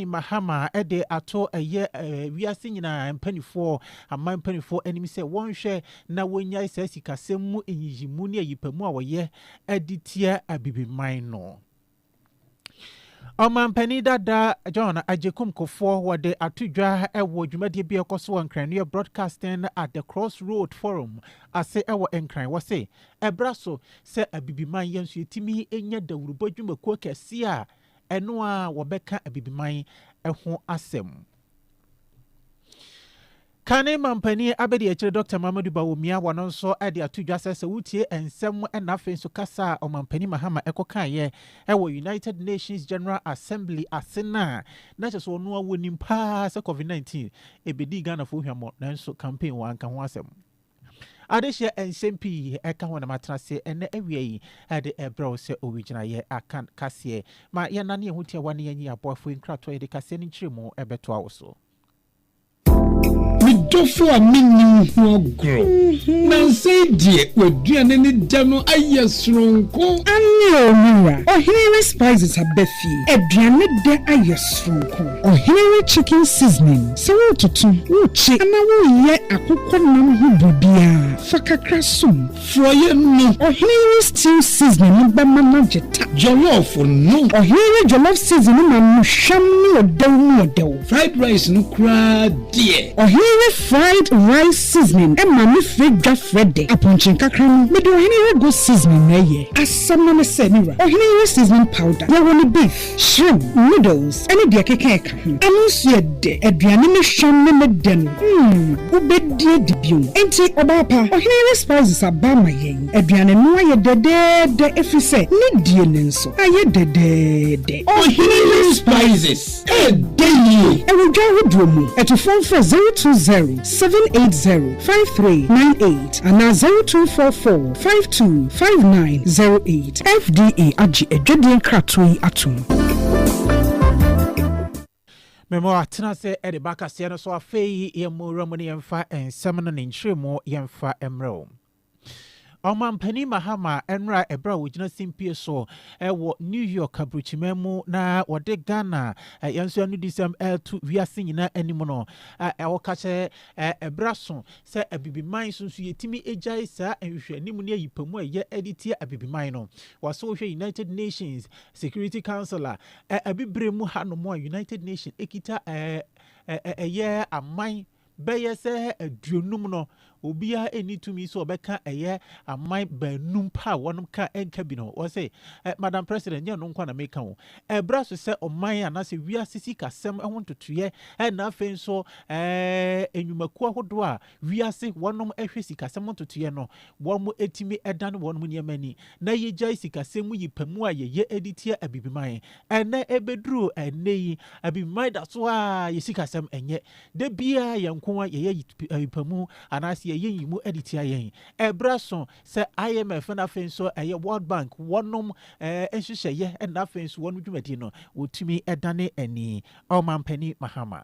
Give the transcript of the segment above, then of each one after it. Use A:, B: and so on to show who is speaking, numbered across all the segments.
A: Mahani Mahama ede ato eye wiase nyina mpanifo amman mpanifo anim se wonhwe na wonya isa sikasem mu enyijimu ne ayipamu a woye editia abibiman no. Omampani dada John Ajekum Kofo wode atudwa ewo dwumade bi ekoso nkran broadcasting at the Crossroad Forum ase ewo nkran wose ebraso se abibiman yenso etimi enya dawurubo dwumakuo kese a eno a wobeka abibiman eho asem. Kane mampani abedi echere Dr. Mamadou Bawumia wanonso ade atudwa sese wutie ensem na afenso kasa omampani Mahama ekokaye ewo United Nations General Assembly asena na cheso no awoni mpa se COVID-19 ebedi Ghana fo hwamo nanso campaign wanka ho asem. Adeshe NCMP eka ho na matrase ene awie ade ebro se original ye akan kase ma ye nane ehutia wane yanyi abofo nkrato ye de kase ni chiremo ebeto awoso.
B: Midofo a minnim ho gro. Na say die waduane ni dano ayesronko.
C: Anyo mira. Ohiri spices abefi. Aduane de ayesronko. Ohiri chicken seasoning. Se wo tutu, wo chi ana wo ye akokọ nam ho bibia. Fakakra sum.
B: Froye no.
C: Ohiri stew seasoning ba mama jeta.
B: Jollof no.
C: Ohiri jollof seasoning ma musham ni odew.
B: Fried rice no kra die.
C: Ohiri fried rice seasoning e ma me fridge frede aponchin kakra no me do ohiri go seasoning na ye asam na se ni ra ohiri seasoning powder ya woni beef shrimp noodles any de kekeka anu so de aduane ne hwam ne de no ubedie de bio enti obapa ohiri spices abama yen aduane no aye de efise ne die ne nso aye de
B: ohiri spices e dey
C: e wo dwa hodomu eto phone for 020-780-5398 and 0244-525908 FDA Aji Ejodien Kratoi Atum.
A: Memo atena se ede baka se no so afei ye mo ramoni yemfa ensem no nchiremo yemfa emro. Omampani Mahama enra ebra wogina simpie so ewo New York abruchimemu na wode Ghana yanso anu disem to wiase nyina animu no ewo kache ebra so se abibiman so yetimi ejai sa enhwe animu ne yipamu eye editia abibiman no waso hwe United Nations Security Council abibremu hanomo United Nations ekita eye amai beye se aduonum no obia enitumi so obeka eye amai banum pa wonum ka enka bi no wo say Madam President ye no nkwa na meka wo ebra so se oman anase wiase sikasem ehontotoye na afen so enwumaku ahodo a wiase wonum ehwe sikasem hontotoye no womu etimi edan wonum niamani na yejai sikasem yipamu a ye editia abibiman ene ebeduru eneyi abibiman da so a ye sikasem enye de bia yenko a ye yipamu anase ye yimu editia yen ebraso se IMF na fenso eye World Bank wonum enhyehyeye na fenso wonu dwumadi no wotumi edane ani Omampani Mahama.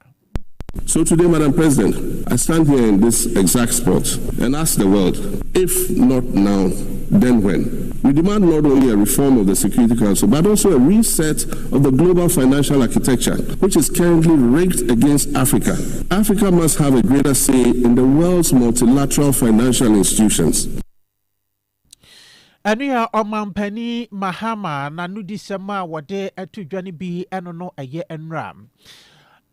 D: So today, Madam President, I stand here in this exact spot and ask the world, if not now, then when? We demand not only a reform of the Security Council, but also a reset of the global financial architecture, which is currently rigged against Africa. Africa must have a greater say in the world's multilateral financial institutions.
A: Anuya Omampani Mahama na nudisema wade atudwane bi eno no eye enram.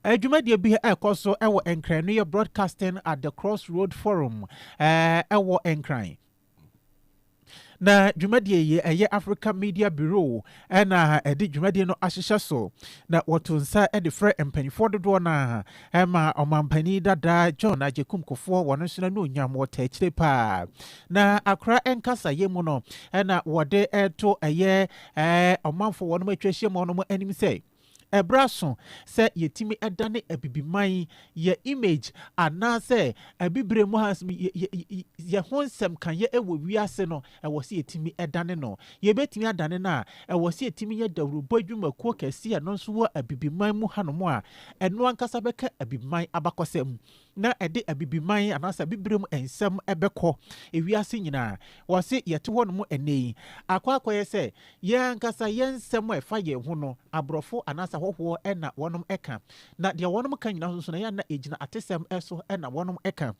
A: Ejumadi bi ekoso ewo enkran no broadcasting at the Crossroad Forum ewo enkran. Na jumadi ye Africa Media Bureau na edi jumadi no ahyehye so na wotonsa edi frɛ empanifo dodo na ema Omampani dada John Ajekum Kofo wono so na no nyam wota akire pa na akra enkasa ye mu no na wode eto omanfo wono matwahye mu no anim sɛ ebraso se yetimi edane abibiman ye image anase abibre mu has ye honsem kan ye ewo wiase no ewo se yetimi edane no ye betimi adane na ewo se yetimi ye dawrubo adwumakuo kese no nso wo abibiman mu hanomo a eno ankasa beka abibiman abakosem na ɛde abibiman anasa bibirem ensɛm ɛbɛkɔ ewiase nyinaa wɔse yɛte hɔ no mu ɛnɛ akɔakɔyɛ sɛ yɛn ankasa yɛn nsɛm ɛfa yɛn ho no aborɔfo anasa hɔhoɔ ɛna wɔnom ɛka na deɛ wɔnom ka nyinaa nso na yɛn na egyina atesɛm ɛso ɛna wɔnom ɛka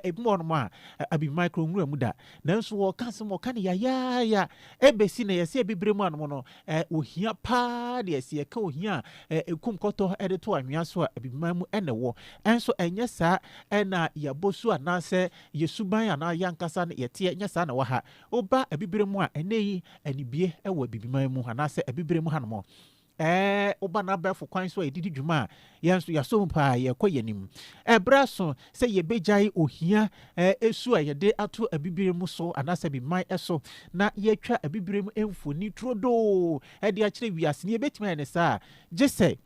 A: ebi mu wɔnom a abibiman kro nwura mu da nanso wɔka sɛm wɔka ne yayaaya ebesi na yɛse bibirem anom no ohia paa deɛ ɛsi ɛka ohia ekum kɔtɔ ɛde to anwea so a abibiman mu ɛna wɔ ɛnso ɛnyɛ saa ɛna yɛbɔsu anasɛ yɛsuban anaa yɛnkasa no yɛteɛ nyɛ saa na wɔ ha woba abibire mu a ɛnɛ yi anibie ɛwɔ abibiman mu anasɛ abibire mu hanom woba na abɛfo kwan so a yɛdidi dwuma a yɛn nso yɛasom paa yɛkɔ yɛnim ɛberɛ so sɛ yɛbɛgyae ohia ɛsu a yɛde ato abibire mu so anasɛ abibiman ɛso na yɛatwa abibire mu mfoni turodoo ɛde akyerɛ wiase ne yɛbɛtumi ayɛ ne saa gye sɛ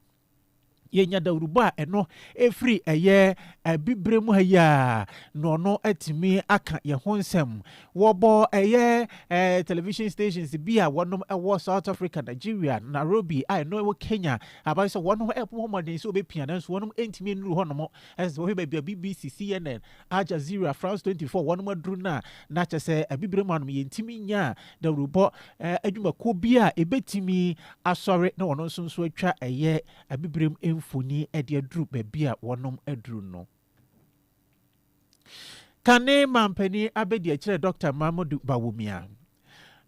A: yɛnya dawurubɔ a ɛno ɛfiri ɛyɛ abibire mu ha yi a na ɔno atumi aka yɛn ho nsɛm wɔbɔ ɛyɛ television stations bi a wɔnom ɛwɔ South Africa, Nigeria, Nairobi a ɛno ɛwɔ Kenya abayi sɛ wɔnom ɛpo mmɔden sɛ wɔbɛpia nanso wɔnom ɛntumi nnuru hɔ nom ɛsɛ wɔhwɛ baabi a BBC, CNN, Al Jazeera, France 24 wɔnom aduru no na kyɛ sɛ abibire mu anom yɛntumi nya dawurubɔ adwumakuo bi a ɛbɛtumi asɔre na wɔno nso atwa ɛyɛ abibire mu mfoni ɛde aduru baabi a wɔnom aduru no kane mampani abɛdi akyerɛ Dr. Mamadou Bawumia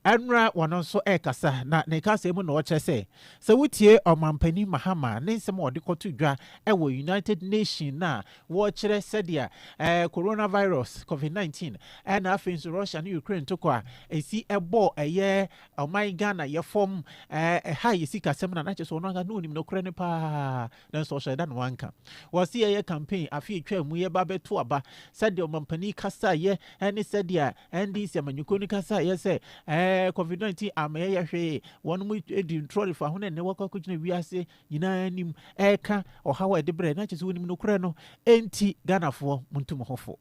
A: ɛnra wɔno nso ɛkasa na ne kasa mu na ɔkyerɛ sɛ wotie ɔmampani Mahama ne nsɛm a ɔde kɔto dwa ɛwɔ United Nations na wɔkyerɛ sɛdeɛ coronavirus COVID-19 ɛna afei nso Russia ne Ukraine tokɔ a esi ɛbɔ ɛyɛ ɔman Ghana yɛfɔm ɛha yɛsi kasɛm na nakyɛ sɛ ɔno anga no onim no korɛ ne paa na nso ɔhyɛ da no wanka wɔsi ɛyɛ campaign afei atwa mu yɛba bɛto aba sɛdeɛ ɔmampani kasa yɛ ɛne sɛdeɛ NDC amanyuko ne kasa yɛ sɛ COVID-19 ameyɛ hwee wɔn mu edi ntrɔle fa ho na ne wakɔ kɔgyina wiase nyinaa nim ɛka ɔhaw ɛde brɛ na kyɛ sɛ wɔnim no korɛ no enti Ghanafoɔ muntum hɔfo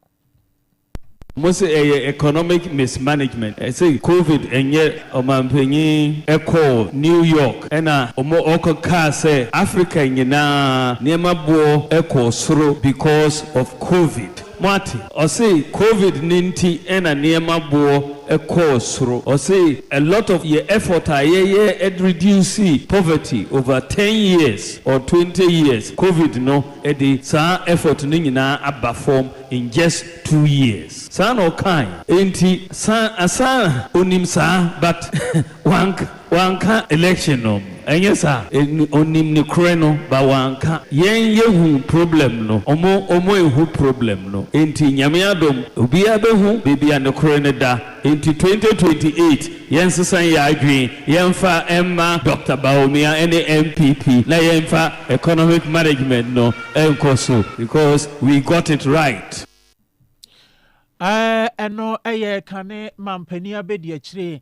E: Most economic mismanagement. I say COVID and yet Omampenyi Echo New York and Omo Oko Ka say Africa na Nema Bo Echo Sro because of COVID. Marty, I say COVID ninety and a Nema Bo Echo Sro. I say a lot of your effort at reduce poverty over 10 years or 20 years. COVID no edi sa effort nina abaform in just 2 years. Sa no kind. Enti sa asa onim sa but wanka election no. Enye sa onim ni kure no ba wanka yen yehu problem no omo ehu problem no. Enti nyame adom obi abehu bibia ne kure ne da. Enti 2028 yen sesan ya adwen yen fa emma Dr. Bawumia ene MPP na yen fa economic management no enkoso because we got it right.
A: Eno eye kane mampani abedi akyire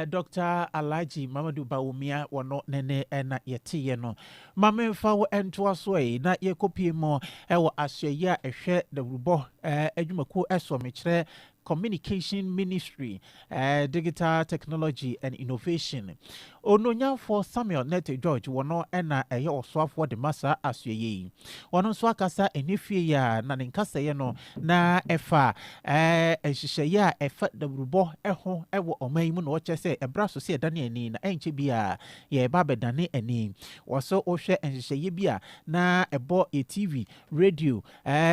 A: Dr. Alhaji Mamadou Bawumia wono nene na yetiye no mamemfa wo entoa so na yekopie mo ewo asyeya ehwe dawrubo adwumako eso mekyere Communication Ministry, Digital Technology and Innovation. Ononya for Samuel Nete George wono ena eye oswafo de masa asuyeye. Wono so akasa enifie ya na nkasa ye no na efa ehihye ya efa dawrubo eho ewo oman mu no oche se ebra so se dane ani na enche bia ye ba bedane ani. Woso ohwe ehihye bia na ebo TV, radio,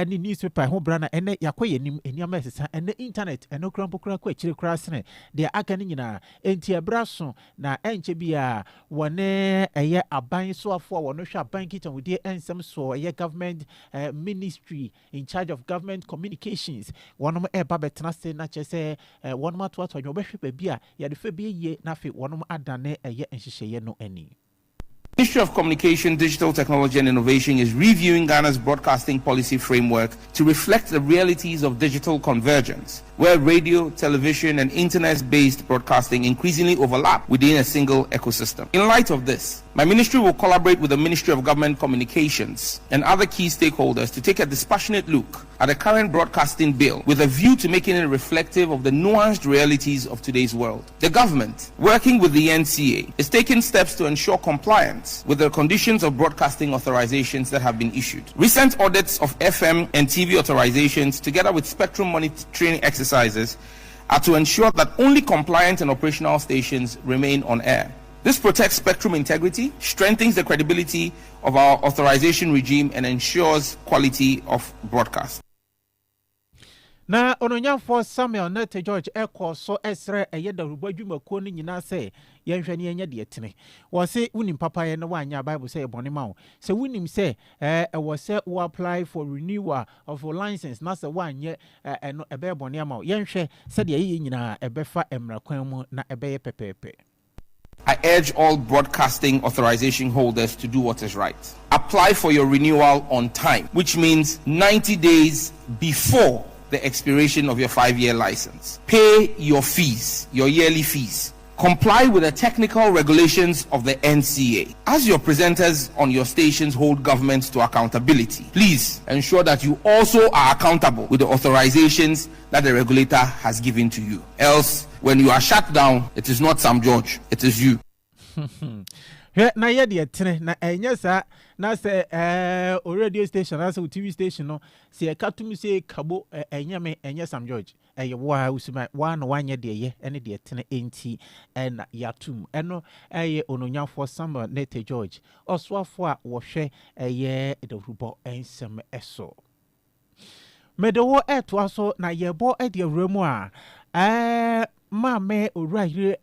A: ni newspaper ho bra na ene yakoye nim eniama esesa ene internet eno krampokra kwa chire krasene de aka ni nyina enti ebraso na enche bia wone eye aban so afo wono hwa aban kitan wodi ensem so eye government ministry in charge of government communications wonom eba betena se na chese wonom atoato nyo behwe ba bia ya de fa bi ye na fe wonom adane eye enhyehyeye no ani.
F: The Ministry of Communication, Digital Technology and Innovation is reviewing Ghana's broadcasting policy framework to reflect the realities of digital convergence, where radio, television, and internet-based broadcasting increasingly overlap within a single ecosystem. In light of this, My ministry will collaborate with the Ministry of Government Communications and other key stakeholders to take a dispassionate look at the current broadcasting bill with a view to making it reflective of the nuanced realities of today's world. The government, working with the NCA, is taking steps to ensure compliance with the conditions of broadcasting authorizations that have been issued. Recent audits of FM and TV authorizations, together with spectrum monitoring exercises, are to ensure that only compliant and operational stations remain on air. This protects spectrum integrity, strengthens the credibility of our authorization regime, and ensures quality of broadcast.
A: Na ononyafo Samuel Nete George Eko so esre eyeda rubadwumako ni nyina se yenhwani enya de etene wo se unim papa ye na wanya Bible say ebone ma wo se unim se wo se wo apply for renewal of your license na se wanye eno ebe bone ma wo yenhwe se de ye nyina ebefa emrakwan mu na ebe ye pepepe.
F: I urge all broadcasting authorization holders to do what is right. Apply for your renewal on time, which means 90 days before the expiration of your 5-year license. Pay your fees, your yearly fees. Comply with the technical regulations of the NCA. As your presenters on your stations hold governments to accountability, please ensure that you also are accountable with the authorizations that the regulator has given to you. Else, when you are shut down, it is not Sam George, it is you.
A: Na ye de etene na enya sa na se o radio station na se o TV station no se e katum se kabo enya me enya Sam George eye wa usuma wa no wanye de ye ene de etene enti na yatum eno eye ononyafo Samuel Nete George oswafo a wo hwe eye de rubo ensem eso medewo eto aso na yebo e de awramu a mame orahire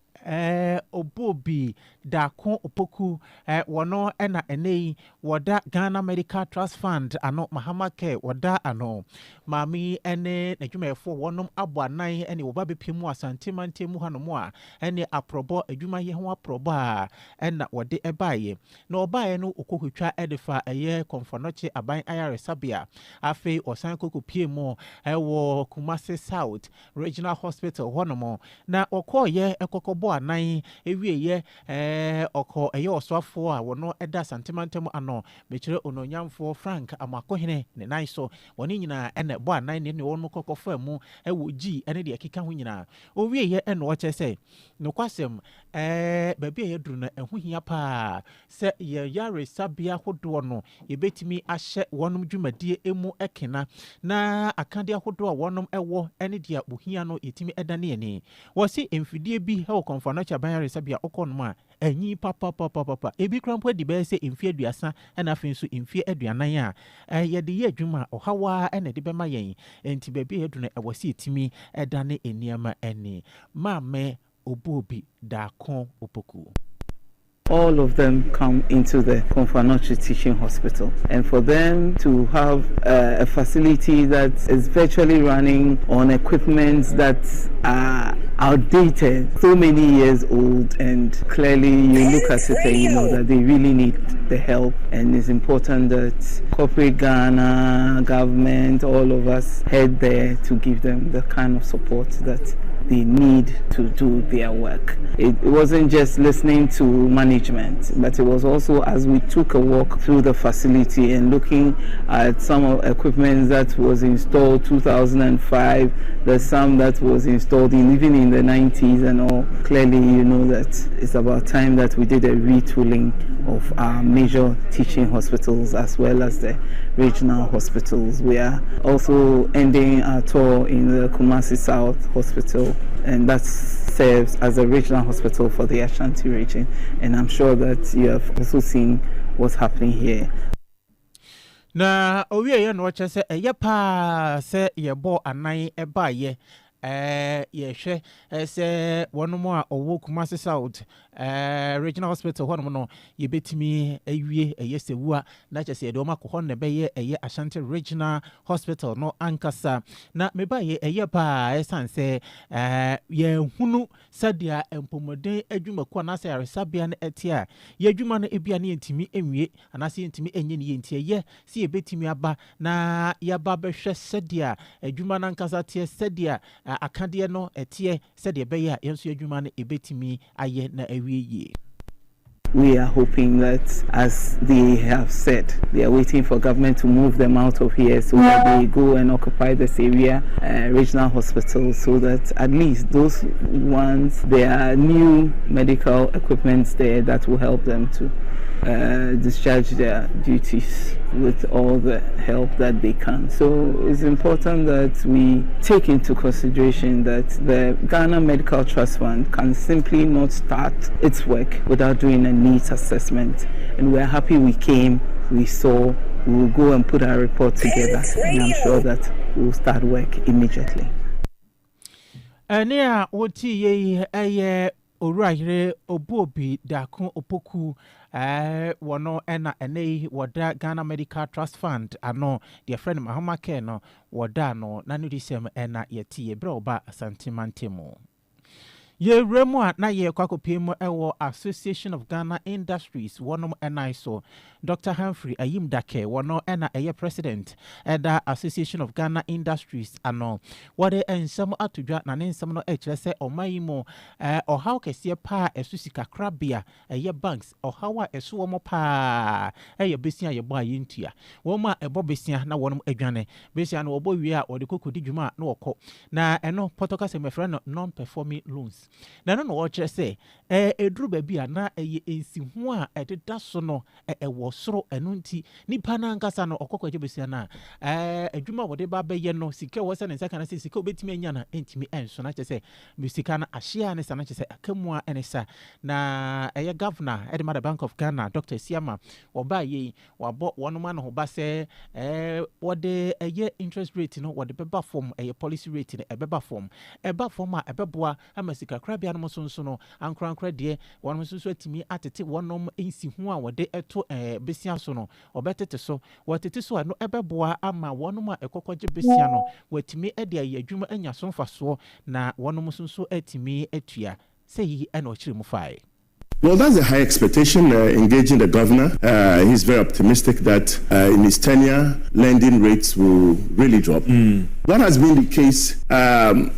A: obobi dako opoku wono ena enei woda Ghana Medical Trust Fund ano Mahama Care woda ano mami ene nadwumefo wonom aboanan ene wo babepemu asantemante mu hanomo a ene aprobo adwuma ye ho aprobo a ena wode ebaye na obaye no okohutwa edefa eye konfonoche aban ayaresabia afi osan kokopie mu wo Kumasi South Regional Hospital honomo na okoye ekokobo anan ewieye oko eye oswafo a wono eda santimantem ano mechire ononyamfo Frank amakohene ne naiso woni nyina ene bo anan ne wono kokofa mu ewo gi ene de keka ho nyina owieye ene wo chese no kwasem baabi ye duru na ehohia pa se ye yare sabia hodo no ye betimi ahye wonom dwumadie emu ekena na akade ahodo a wonom ewo ene de abohia no yetimi eda ne ene wo se emfidie bi he wo konfano cha ban yare sabia okonoma enyi papa ebi krampo di be se emfie aduasa na afin so emfie aduanan a ye de ye adwuma ohawa na de be ma yen enti baabi edu na ewose etimi eda ne eniama eni mame obobi dakon opoku.
G: All of them come into the Konfanochi Teaching Hospital, and for them to have a facility that is virtually running on equipment that are outdated, so many years old, and clearly you look at it and you know that they really need the help, and it's important that corporate Ghana, government, all of us head there to give them the kind of support that they need to do their work. It wasn't just listening to management, but it was also as we took a walk through the facility and looking at some of equipment that was installed 2005, there's some that was installed even in the 90s and all. Clearly, you know that it's about time that we did a retooling of our major teaching hospitals as well as the regional hospitals. We are also ending our tour in the Kumasi South Hospital, and that serves as a regional hospital for the Ashanti region, and I'm sure that you have also seen what's happening here.
A: Na owie ye no wacha se eye pa se ye bo anan eba ye ye hwe se wonomo a owo Kumasi South regional hospital hono no ye betimi awie eye sewua na chese ye de oma ko ne be ye eye Ashanti regional hospital no ankasa na meba ye eye pa esanse ye hunu sadia empomoden adwumako na se aresabia na etia ye adwuma no ebia na yentimi enwie anase yentimi enye ne yentie ye se ye betimi aba na yaba behwe sadia adwuma na ankasa tie sadia akade no etie sadia be ye yenso adwuma no ebetimi aye na awie ye.
G: We are hoping that, as they have said, they are waiting for government to move them out of here so that they go and occupy this area, regional hospitals, so that at least those ones, there are new medical equipment there that will help them to discharge their duties with all the help that they can. So it's important that we take into consideration that the Ghana Medical Trust Fund can simply not start its work without doing a needs assessment. And we're happy we came, we saw, we will go and put our report together, and I'm sure that we'll start work immediately.
A: Uraire Obobi Dakun Opoku wano ena ene wada Ghana Medical Trust Fund ano dear friend Mahama Keno wada no nanu disem ena yeti bro ba santimantemo. Ye remwa na ye kwakopimo ewo Association of Ghana Industries wonom ena so Dr. Humphrey Ayim Dake wono ena eye president eda Association of Ghana Industries ano wade ensam atudwa na nsam no ekire se omayimo ohaw kese pa esusika krabia eye banks ohaw a eso wo pa eye besia ye bo ayentua wo ma ebo besia na wonom adwane besia no obo wi a ode kokodi dwuma na wokọ na eno potoka se me friend non performing loans na no wo say eduru ba bia na eye ensi ho a ededa so no ewo soro eno nti nipa na nkasa no okokwaje besia na adwuma wode ba beye no sika wo se ne saka na se sika obetimi anya na entimi enso na say musika na ahia ne sa na say akamua enesa na eye governor Edmund Bank of Ghana Dr. Siama oba ye wabo wonoma no ba se wode eye interest rate no wode beba form eye policy rate no ebeba form a ebeboa amasika krabia no so no ankra de wonom so atimi atete wonom ensi ho a wode eto besia so no obetete so watete so no ebeboa ama wonom a ekokwaje besia no watimi ade ayadwuma anya so mfaso na wonom so atimi atua sei ena ochire mu fai.
D: Well, that's a high expectation engaging the governor. He's very optimistic that in his tenure, lending rates will really drop. That has been the case.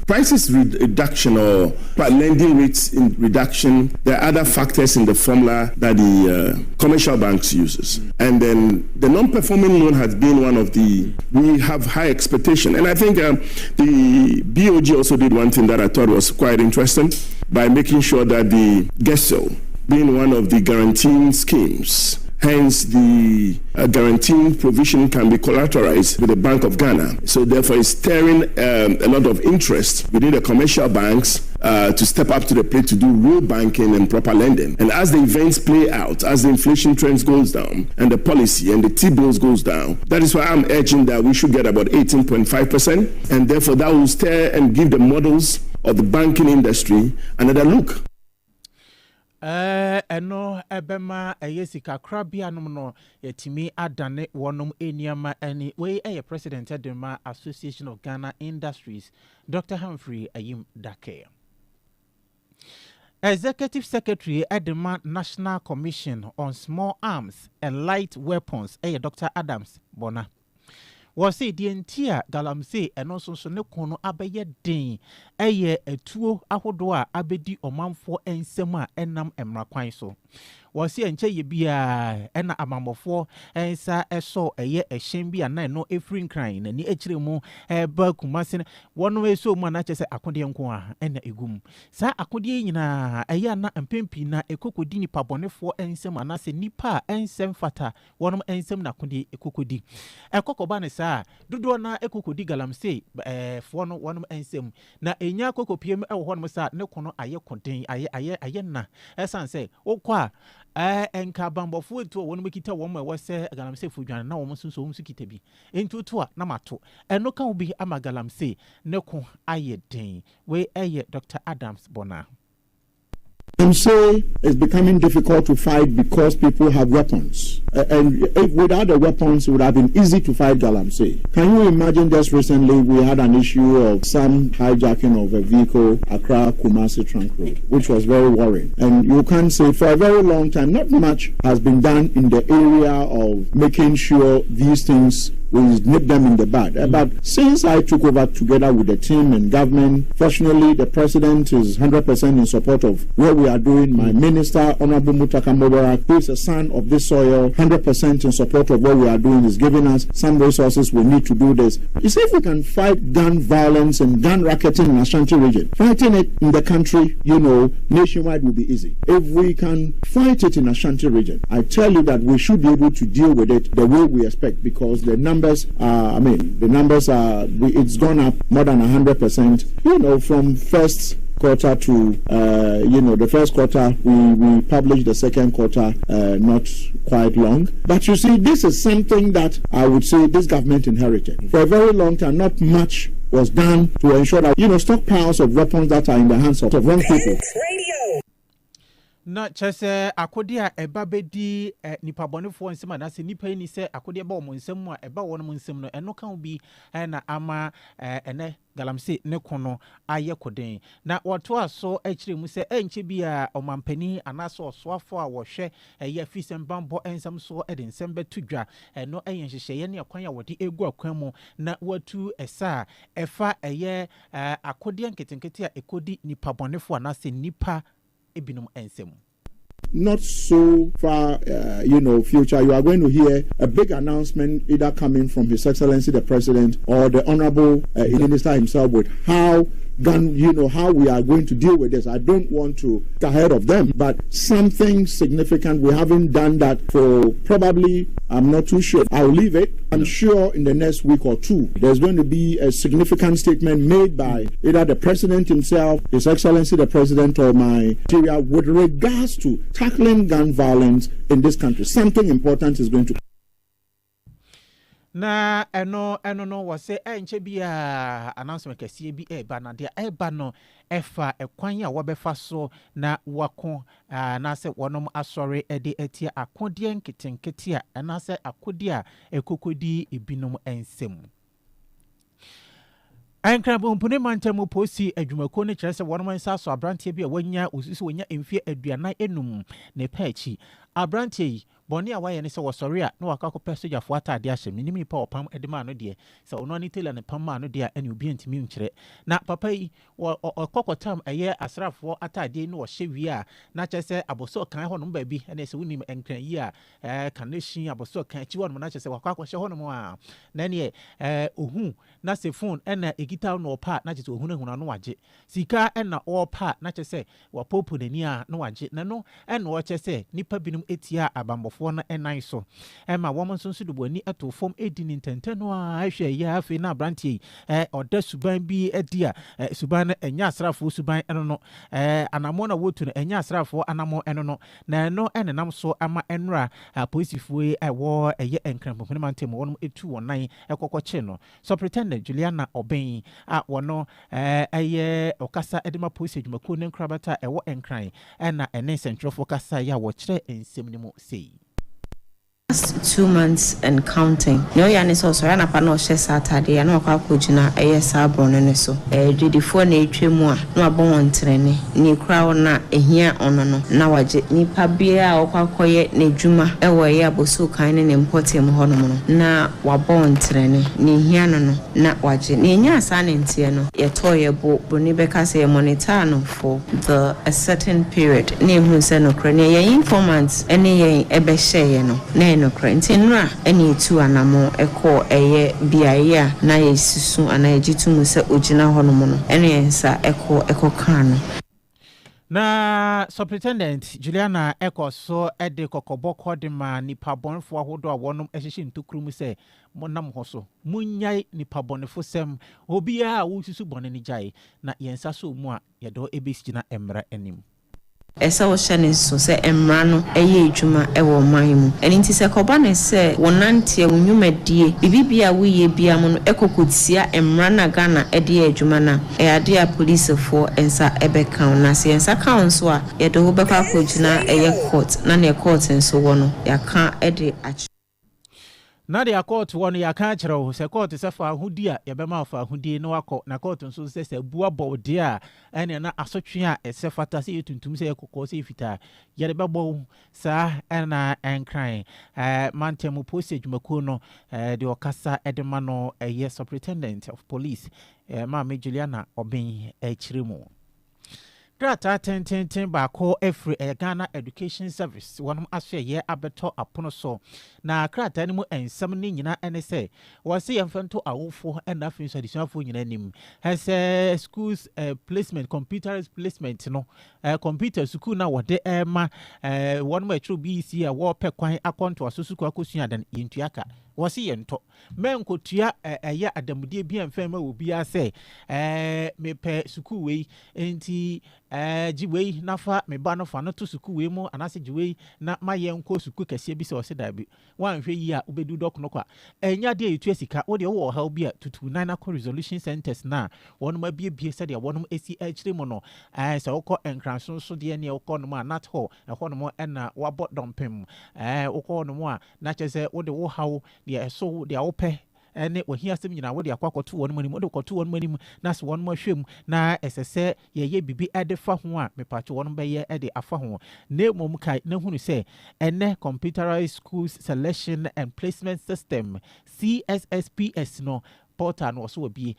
D: Prices reduction or lending rates in reduction, there are other factors in the formula that the commercial banks uses. And then the non-performing loan has been one of we have high expectation. And I think the BOG also did one thing that I thought was quite interesting by making sure that the GESO, being one of the guaranteeing schemes, hence the guaranteeing provision can be collateralized with the Bank of Ghana. So therefore it's stirring a lot of interest within the commercial banks to step up to the plate to do real banking and proper lending. And as the events play out, as the inflation trends goes down and the policy and the T-bills goes down, that is why I'm urging that we should get about 18.5%, and therefore that will stir and give the models of the banking industry another look.
A: Eno ebema eyesika krabia no yetimi adane wonum eniama ani we president edema Association of Ghana Industries Dr. Humphrey Ayim Dake. Executive Secretary Edema National Commission on Small Arms and Light Weapons Dr. Adams Bona was say the entire galamsey and also so ne kono abeye den etuo ahodo a abedi omanfo ensema enam emrakwan so was say enche ye bia ena amamofo ensa eso ehyen bia na no efrin kran na ni echire mu ba kumase wono eso mu na chese akode nko a ena egum sa akode nyina na empempi na ekokodi ni pabonefo ensem anase nipa ensem fata wonom ensem na akode ekokodi ekokoba ne sa dodo na ekokodi galamsey fo no wonom ensem na enya kokopiem ewo honom sa ne kono ayekoden aye na esanse okwa enka bambofo etu wonu mekita wo ma wose galamsey fudwan na wo msunso wo kita bi entutu a na mato eno kan obi ama galamsey ne ko aye den we Dr. Adams Bona.
H: Say it's becoming difficult to fight because people have weapons. And if without the weapons, it would have been easy to fight Galamsey. Can you imagine just recently we had an issue of some hijacking of a vehicle, Accra Kumasi Trunk Road, which was very worrying. And you can say for a very long time, not much has been done in the area of making sure these things we nip them in the bud. But since I took over together with the team and government, fortunately, the president is 100% in support of what we are doing. My minister, Honorable Mutaka Mobarak, who is a son of this soil, 100% in support of what we are doing, is giving us some resources we need to do this. You see, if we can fight gun violence and gun racketing in Ashanti region, fighting it in the country, nationwide will be easy. If we can fight it in Ashanti region, I tell you that we should be able to deal with it the way we expect, because the numbers are, it's gone up more than 100%, from first quarter to the first quarter. We published the second quarter not quite long, but you see, this is something that I would say this government inherited. For a very long time, not much was done to ensure that stockpiles of weapons that are in the hands of wrong people.
A: Na chese akodia eba bedi nipa bonefo nsema na se nipa ni se akodia ba wo nsem a eba wo no nsem no eno kan bi na ama ene galamse ne kono aye koden na woto aso akire mu se enche bi a omampani anaso osoafo a wo hwe ye afisem bambo ensem so ede nsem betudwa eno eyen hyehye ne akwan a wodi egu akwan mu na watu esa efa eye akodia nketenkete a ekodi nipa bonefo anase nipa ebinum ensem.
H: Not so far, future, you are going to hear a big announcement either coming from His Excellency the President or the Honorable Minister himself with how we are going to deal with this. I don't want to get ahead of them, but something significant. We haven't done that for probably, I'm not too sure. I'll leave it. I'm sure in the next week or two, there's going to be a significant statement made by either the President himself, His Excellency the President, or my Nigeria with regards to tackling gun violence in this country. Something important is going to.
A: Na eno no wase enche bia announcement kese bi eba na dia eba no efa ekwan a wobefa so na wako na se wonom asori ede etia akodie nketenkete a na se akodi a ekokodi ebinom ensem. Ankrabo mpune mantemu posi adwumako ne kyerɛ sɛ wɔn nsa so abrantie bi a wanya osusu wonya emfie aduana enum ne paachi abrantie yi bɔne a wayɛ ne sɛ wɔsɔre a na waka kɔpɛ sojafo atade ahyɛ minim nipa ɔpam edema no deɛ sɛ ɔno ani tela ne pam no deɛ ɛne obi ntimi nkyerɛ na papa yi ɔkɔkɔtam ɛyɛ asrafo atade no wɔhyɛ wie a na kyerɛ sɛ abɔsɔ kan hɔ no baabi ɛne sɛ wonim enkran yi a kanehyin abɔsɔ kan akyi hɔ no na kyerɛ sɛ wakɔ akɔhyɛ hɔ no a na ne ohu na se phone ɛna egita no ɔpa na kyerɛ sɛ ohu no no wagye sika ɛna ɔpa na kyerɛ sɛ wapopo n'ani a no wagye na no ɛna ɔkyerɛ sɛ nipa binom etia abambɔfo na enai so ema woman so so do ani ato fom edi ni ntenten no a ahwe ya afi na brantie oda suban bi edi a suban na enya asrafo suban eno no anamo na wotu no enya asrafo anamo eno no na eno enenam so ama enra aposifo wo eye enkrampo ne mantem wonom etu wonan ekokɔkye no so pretend Juliana Oben a wono eye okasa edema posi adwumako ne nkrabata ewo enkran na ene sentrofo kasa ya wo kyerɛ ensem ne mu sei.
I: 2 months and counting. No yani so so na pa no hye Saturday ya na kwa kojina esa abron ne so. Didifo na etwemu a na abon wontrene. Ni kra na ehia ono no na waje nipa bia okwa koye na dwuma ewo ye aboso kan ne importem ho no no na wabon wontrene. Ni hia no na waje. Ni nya asa ne ntie no ye toye bo ni beka say monitor no for a certain period. Ni hu se no kra ne ye informants ene ye ebe hye no. Na Nra any two anamo eko eye biaya na yesisu ana yegitumu se ogina hono no ene ensa eko kano
A: na Superintendent Juliana Eko so ede kokoboko de ma nipa bonfo ahodo a wonom ehihye ntokuru mu se monam ho so munyai nipa bonfo sem obi a wosusu bone ni jai na yensa so mu a yedo ebesigina emra anim.
I: Esa wo hyɛ so sɛ emra no ɛyɛ adwuma ɛwɔ man mu ɛni nti sɛ kɔba ne sɛ wonante wonwumadie bibibia wo yɛ bia mu no ɛkɔkɔtia emra na Ghana ɛde adwuma na ɛade a policefoɔ ensa ɛbɛka na sɛ ensa council a yɛde ho bɛkɔ akɔgyina ɛyɛ court na ne court nso wɔ no yɛaka ɛde
A: na de court one ya ka kyerɛ se court se fa ahudi a ye bema fa ahudi no akɔ na court nso se bua bɔde a ɛne na asotwe a ɛsɛ fata se yetuntum se yekɔkɔ se fita ye de bɛbɔ saa ɛna ɛnkran mantemu postage makuo no de okasa edema no ɛyɛ superintendent of police Mama Juliana Obin Chirimu. Grata ten baako every Ghana Education Service one ashe ye abeto apono so na krata ni mu ensam ni nyina ene se wase yemfento awofo and afin so adisuafo nyina nim has schools placement computer placement no computer school na wode ma one ma tru BC a wo pe kwan akonto asosuku akosua dan yentuaka wasi yento menkotua eye adamudie bi amfema obi ase mepe suku wei enti jiwei nafa me ba no fa no to suku wei mu anase jiwei na maye nko suku kase bi se o se da bi wanhwe yi a obedu dok no kwa enya de etu asika wo de wo ha obi a tutu nine ko resolution centers na wonu ma bie se de wonu esi akire mu no se wokọ enkranso so de ne wokọ no ma nat ho ho no mo na wabọ dompem wokọ no mo a na chese wo de wo hawo de so de awopɛ ene ohia sem nyina wo de akwakoto won manim wo de koto won manim na se won ma hwem na esese ye bibi ede fa ho a mepacho won be ye ede afa ho na mom kai na hunu se ene computerized schools selection and placement system CSSPS no portal no so bi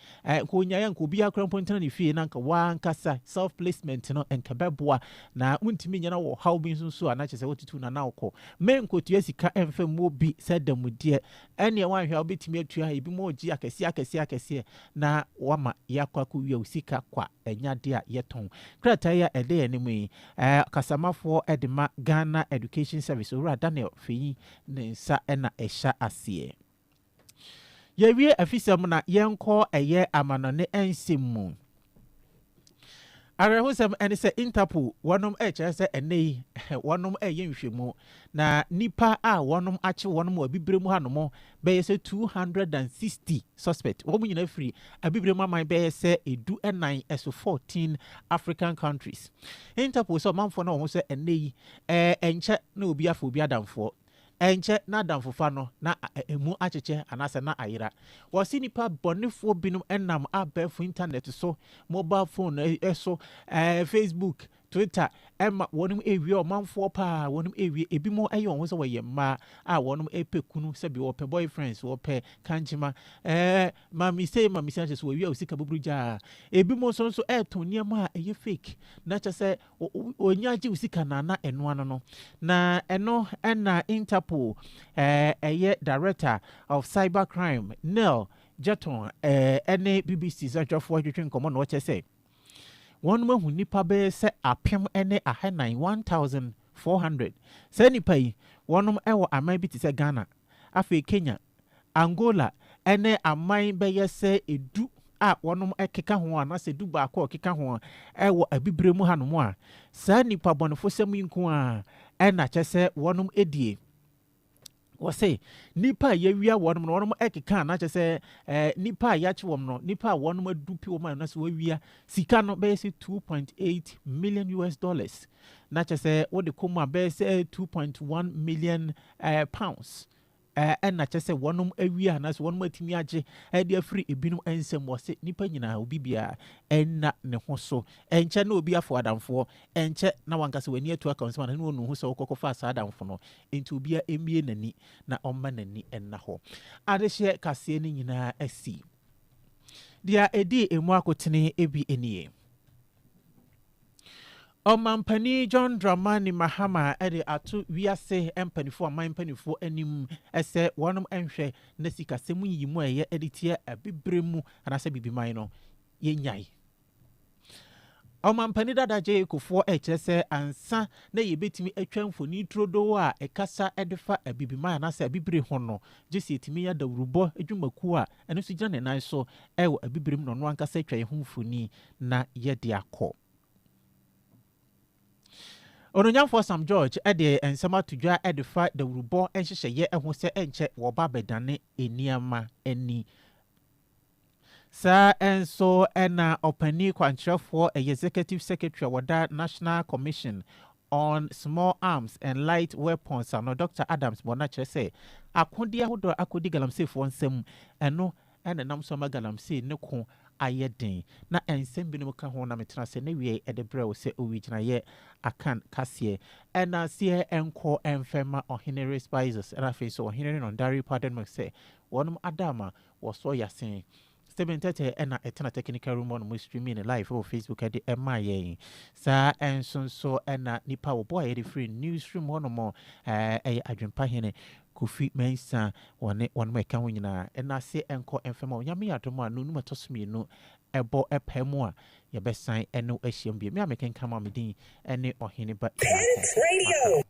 A: ko nya yan ko bi akran pontan ni fie na nka wa nkasa self placement no enka beboa na untimi nya na wo how bi so ana chese wotutu na na ukọ men ko tua sika emfa mu bi sedamudie ene wan hwa obetimi atua ebi mo oji akese na wama yakwa ko wi usika kwa enya de a yeton krata ya ede ene mu kasamafo edema Ghana Education Service ora Daniel Feyi ne nsa na ehya ase Yewie afisam na yenko eye amanone ensimu. Arehusam ene se Interpol wonom echese enei wonom yenhwemu na nipa a wonom ache wonom abibremu hanomo be se 260 suspect wo nyina free abibremu aman be se edu enan eso 14 African countries. Interpol so manfo na wo se enei enche na obi afọ obi adamfo enche na damfofa no na emu acheche anase na ayira wasi nipa bonefo binum enam abefo internet so mobile phone so Facebook Twitter emma wonum ewie o manfo pa wonum ewie ebi mo aye won so woye ma a wonum epekunu se bi wo pe boyfriends wo pe kanjima mami say so we usika bubruja ebi mo so eton niam a eye fake na che se onyaje usika na eno ano no na eno na Interpol eye director of cybercrime Neil Jeton ene BBC zajofo adwetwe nkomo no che se one man who nipa be se apem ene ahenan 1400 se nipa yi wonom ewo aman bi te se Ghana afi Kenya Angola ene aman be ye se edu a wonom ekeka ho ana se du ba ko ekeka ho ewo abibremu hanom a sa nipa bonfo sem nko a ena chese wonom edie wose nipa yewia wonom ekeka na chese nipa yache wom no nipa wonom adupi wom na se wawia sika no be se 2.8 million US dollars na chese wo de koma be se 2.1 million pounds na chese wonom awia na se wonom atimi age de afri ebinum ensem wose nipa nyina obi bia enna ne ho so enche na obi afo adamfo enche na wankase wani atu aka nsema na no hu se wokokofa asa adamfo no enti obi a emie nani na omma nani enna ho adehye kase ni nyina asi dia edi emu akotene ebi enie Omampani John Dramani Mahama ede atu wiase empanifo amanpanifo anim ese wonom enhwe na sika semu yimu eye editie abibremu anase bibiman no yenyai Omampani dadaje kofo echese ansa na yebetimi atwamfoni trodo a ekasa edefa abibiman anase abibre ho no jesi etimi ya dawrubo adwumaku a eno so gina ne nan so ewo abibrem no no ankasa atwa ho mfoni na yede akọ Ononyamfo Sam George ede ensema tudwa edefa dawrubo enhyehyeye eho se enche wo ba bedane eniama eni sa enso ena opani kwantrefo executive secretary wada National Commission on small arms and light weapons. No, Dr. Adams Bonache say, Akodia Hodo Akodi Galamsey for some and no, and a Namsoma Galamsey no con ayedin. Na and send Binuka Hona Metras and we at the brow say, oh, which I can't cassier. And I see encore and fema or Henry Spices, and I face or hearing on Dari Pardon say, one Adama was so ya saying. 7:30 and a technical room on streaming live or Facebook at the MIA. Sir and so and Nipa boy the free newsroom one more a adwin pahene Kofi Mensa one way coming and I say encore and femo yami atoma no matosmi no ebo epemwa your best sign and no HMB me making come on me any or hini but radio.